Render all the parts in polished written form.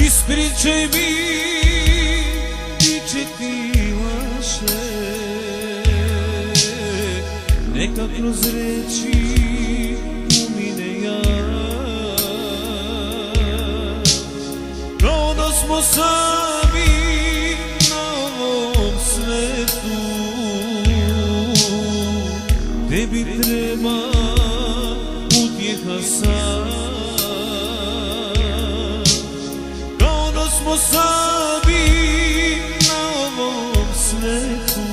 Ispričaj mi, bit će ti lakše, neka kroz reči umine jad, kao da smo sami na ovom svetu. Tebi treba utjeha sad, kao da smo sami na ovom svetu.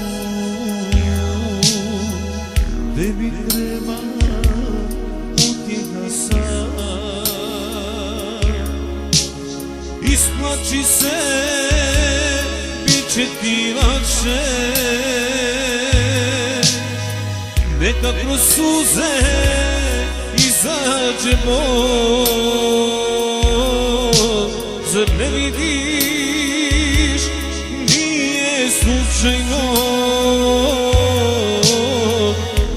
Tebi treba utjeha sad, isplači se, bit će ti lakše, neka kroz suze izađemo. Zar ne vidiš, nije slučajno,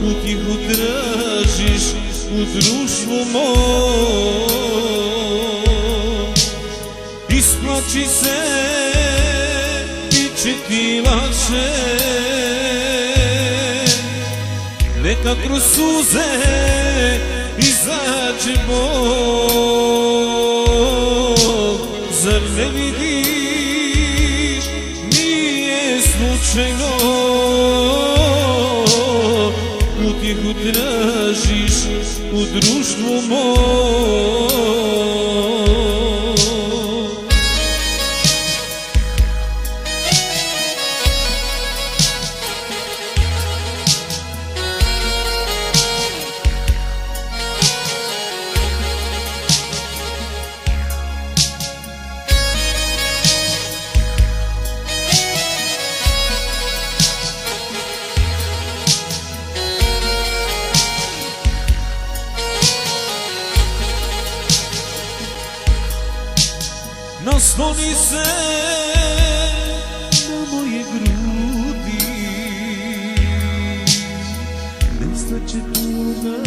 utjehu tražiš u društvu mom. Isplači se, bit će ti lakše, neka kroz suze izađemo. Zar ne vidiš, nije slučajno, utjehu tražiš u društvu mom. Nasloni se na moje grudi, nestaće tuga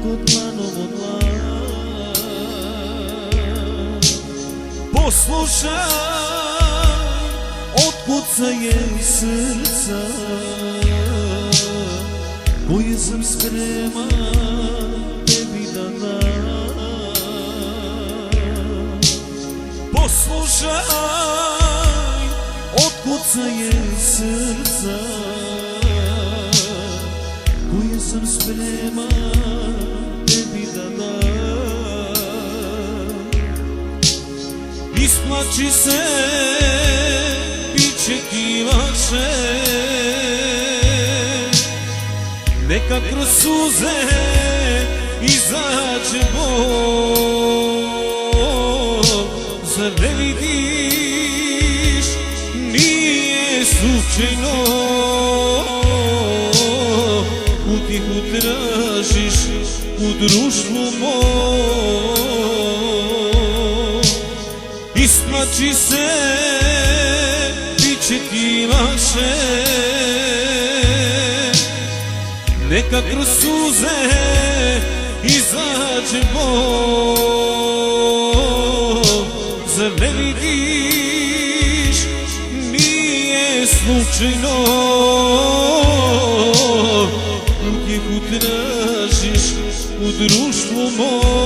kod dlanom od dlan. Poslušaj, otkucaje srca koje sam spreman tebi da dam. Poslušaj, otkucaje srca koje sam spreman tebi da dam. Isplači se, bit će ti lakše, neka kroz suze izađemo. Zar ne vidiš, nije slučajno, utjehu tražiš u društvu mom. Isplači se, bit će ti lakše, neka kroz suze izađemo. Zar ne vidiš, nije slučajno, utjehu tražiš u društvu mom.